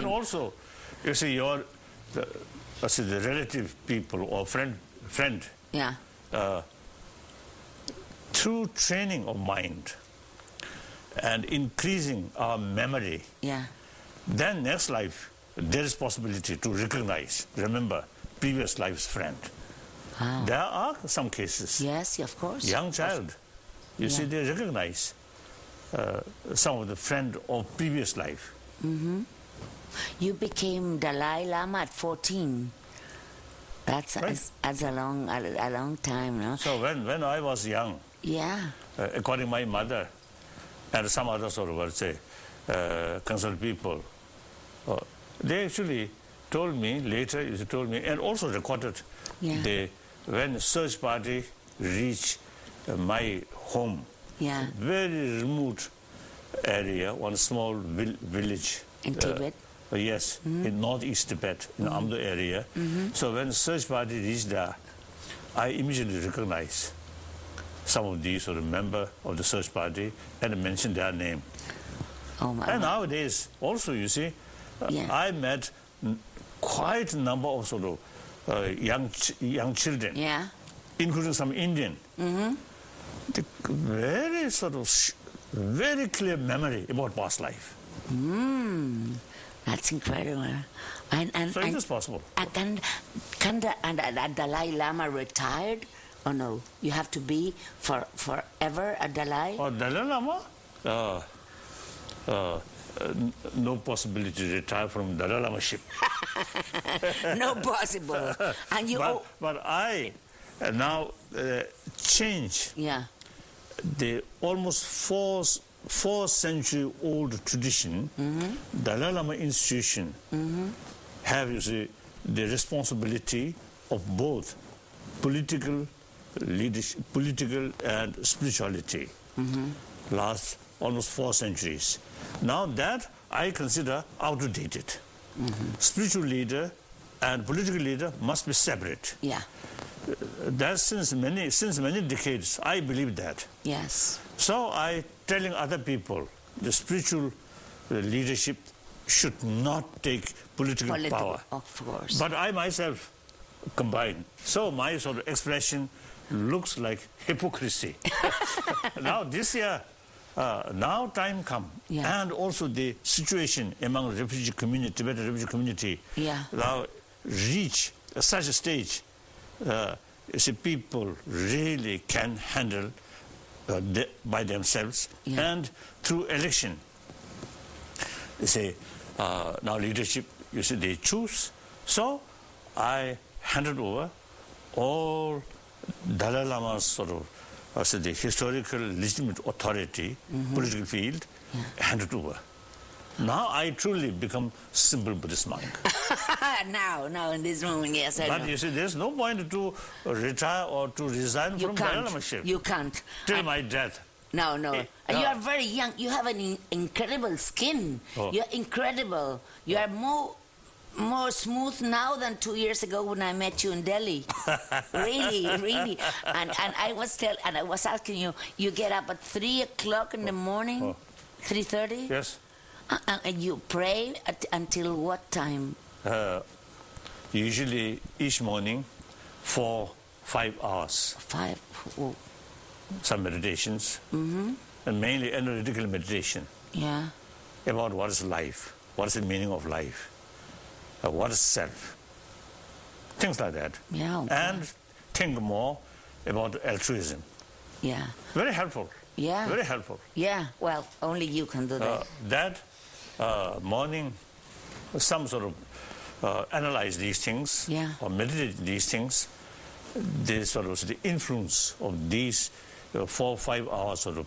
And also, you see, the relative people or friend, Yeah. through training of mind and increasing our memory, Yeah. then next life, there is possibility to recognize, remember, previous life's friend. Wow. There are some cases. Yes, of course. Young child, you see, they recognize some of the friend of previous life. Mm-hmm. You became Dalai Lama at 14. That's Right. a long time, no? So when I was young, Yeah. according to my mother and some other sort of, let's say, concerned people, they actually told me later, and also recorded, Yeah. when search party reached my home, Yeah. very remote area, one small village. In Tibet? Yes, in northeast Tibet, in Amdo area. So when search party reached there, I immediately recognized some of these sort of member of the search party and mentioned their name. Oh my. And nowadays, also, you see, I met quite a number of sort of young children, Yeah. including some Indian. The very sort of very clear memory about past life. That's incredible. And So it is possible. Can the Dalai Lama retired? Or no? You have to be forever a Dalai? Or Dalai Lama? No possibility to retire from Dalai Lama-ship. No possible. And you... But I now change Yeah. the almost four century old tradition. Dalai Lama institution have, you see, the responsibility of both political leadership, political and spirituality. Last almost 4 centuries. Now that I consider outdated. Spiritual leader and political leader must be separate. Yeah. That since many decades, I believe that. Yes. So I telling other people, the spiritual leadership should not take political power. Of course. But I myself combine. So my sort of expression looks like hypocrisy. Now this year, now time come, and also the situation among the refugee community, Tibetan refugee community, now reach such a stage. You see, people really can handle by themselves, and through election. You see, now leadership, you see, they choose. So I handed over all Dalai Lama's sort of the historical legitimate authority, political field, handed over. Now I truly become simple Buddhist monk. now in this moment, yes. But you see, there's no point to retire or to resign from Dalai Lama-ship. You can't. Till my death. No. You are very young. You have an incredible skin. You're incredible. You are more smooth now than 2 years ago when I met you in Delhi. really. And I was asking you. You get up at 3 o'clock in the morning, 3:30. Yes. And you pray until what time? Usually each morning, 4-5 hours. 5. Oh. Some meditations, and mainly analytical meditation. Yeah. About what is life, what is the meaning of life, what is self, things like that. Yeah. Okay. And think more about altruism. Yeah. Very helpful. Yeah. Very helpful. Yeah. Well, only you can do that. That morning, some sort of analyze these things or meditate these things. The sort of the influence of these 4-5 hours sort of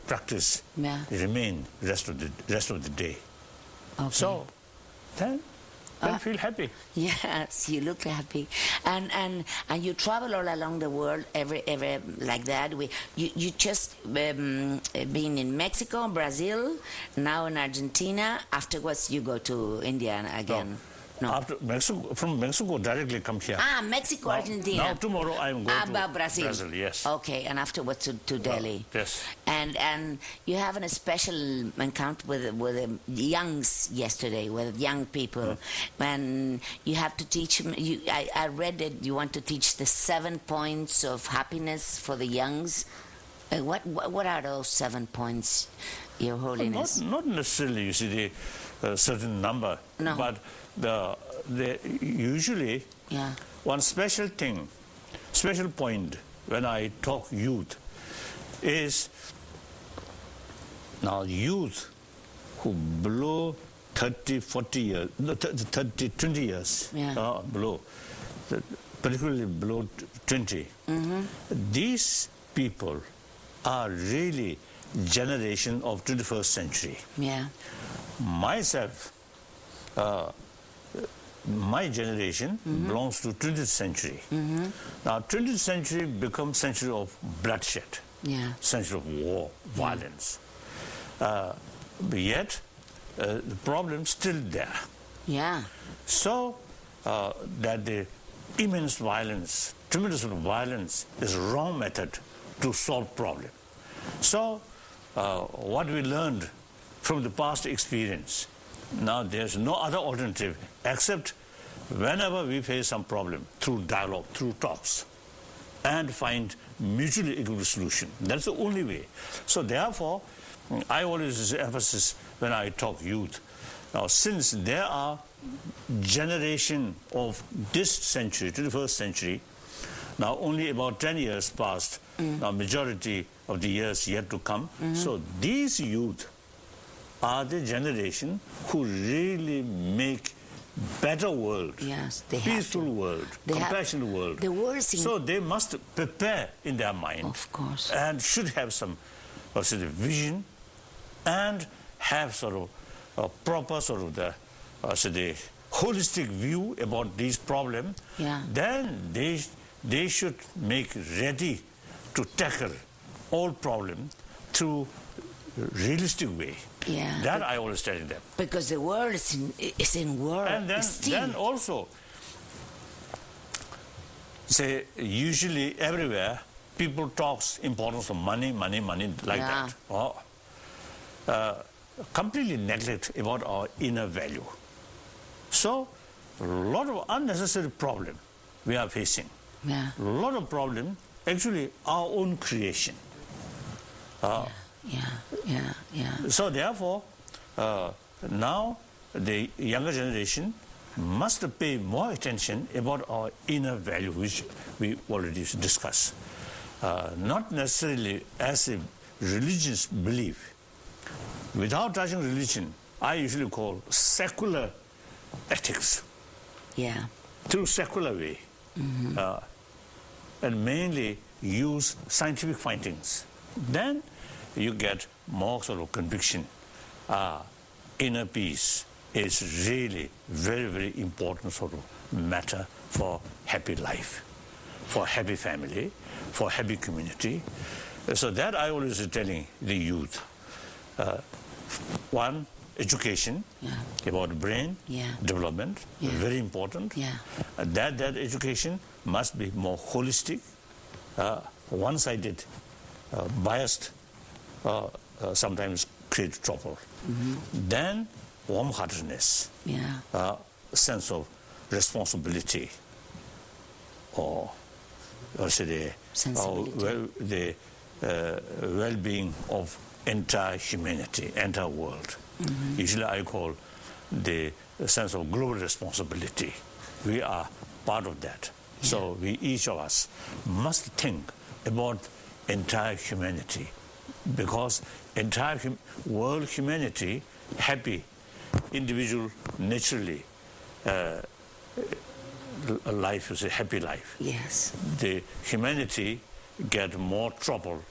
practice remain rest of the day. Okay. So then feel happy. Yes, you look happy, and you travel all along the world every like that. You just been in Mexico, Brazil, now in Argentina. Afterwards, you go to India again. No. From Mexico, directly come here. Mexico, Argentina. Now tomorrow I am going to Brazil. Yes. Okay, and afterwards to Delhi. Yes. And you have a special encounter with the youngs yesterday, with young people, and you have to teach them. I read that you want to teach the 7 points of happiness for the youngs. What are those 7 points, Your Holiness? Not necessarily, you see, the certain number, but the usually one special point when I talk youth is now youth who below 30, 40 years, 30, 20 years below, particularly below 20, these people are really generation of 21st century. Yeah. Myself, my generation belongs to 20th century. Now 20th century becomes century of bloodshed, century of war, violence. Yet the problem still there. Yeah. So that the immense violence, tremendous violence is wrong method to solve problem. So what we learned from the past experience, now there's no other alternative except whenever we face some problem, through dialogue, through talks, and find mutually agreeable solution. That's the only way. So therefore, I always emphasize when I talk youth, now since there are generation of this century, 21st century, now only about 10 years passed, now majority of the years yet to come. So these youth are the generation who really make better world, peaceful world, compassionate world. So they must prepare in their mind, of course, and should have some vision and have sort of a proper sort of the holistic view about these problems. Then they should make ready to tackle all problems through realistic way. That I always tell them. Because the world is in war. And then also, say, usually everywhere, people talks importance of money like that. Completely neglect about our inner value. So, a lot of unnecessary problem we are facing. A lot of problem, actually, our own creation. So therefore, now the younger generation must pay more attention about our inner value, which we already discussed. Not necessarily as a religious belief. Without touching religion, I usually call secular ethics. Through secular way. And mainly use scientific findings. Then you get more sort of conviction. Inner peace is really very, very important sort of matter for happy life, for happy family, for happy community. So that I always is telling the youth. One, education about the brain development, very important. That education must be more holistic, one-sided, biased, sometimes create trouble. Then warm-heartedness, sense of responsibility, or say the well-being of entire humanity, entire world. Usually I call the sense of global responsibility. We are part of that. So we, each of us, must think about entire humanity, because entire world humanity, happy, individual, naturally, life is a happy life. The humanity get more trouble.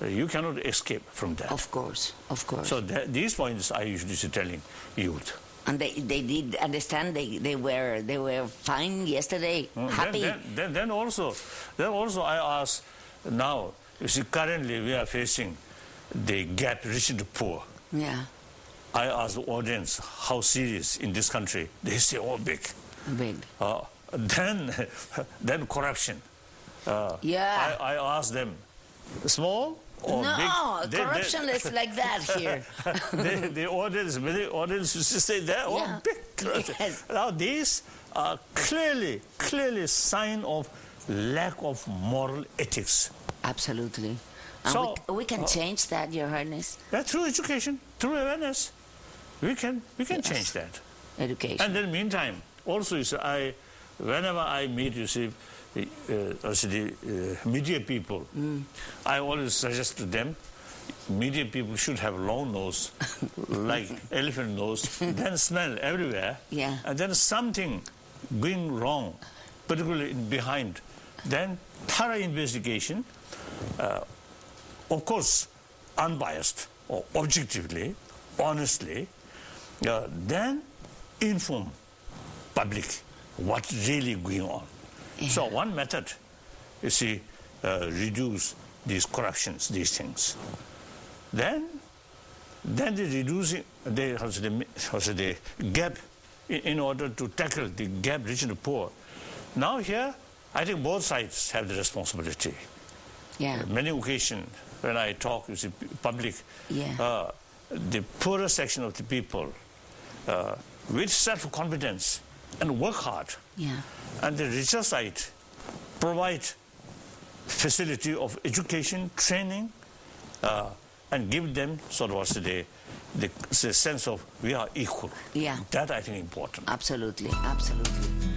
You cannot escape from that. Of course. So these points I usually say telling youth. And they did understand. They were fine yesterday, happy. Then also I ask now. You see, currently we are facing the gap rich and poor. I ask the audience how serious in this country. They say, oh, big. Big. Then corruption. Yeah. I ask them, small or big? No, corruption is like that here. The audience, many audiences say that, oh, big corruption. Yes. Now these are clearly sign of lack of moral ethics. Absolutely. And So we can change that, Your Highness. Through education, through awareness, we can change that. Education. And then meantime, also you see, whenever I meet, you see, the media people, I always suggest to them, media people should have long nose, like elephant nose, then smell everywhere, and then something going wrong, particularly behind, then thorough investigation, of course, unbiased or objectively, honestly, then inform public what's really going on. So one method, you see, reduce these corruptions, these things. Then the reducing the gap in order to tackle the gap rich and poor. Now here, I think both sides have the responsibility. Yeah. Many occasions when I talk, you see, public, the poorer section of the people, with self-confidence and work hard, and the richer side provide facility of education, training, and give them sort of the sense of we are equal. Yeah. That I think important. Absolutely, absolutely.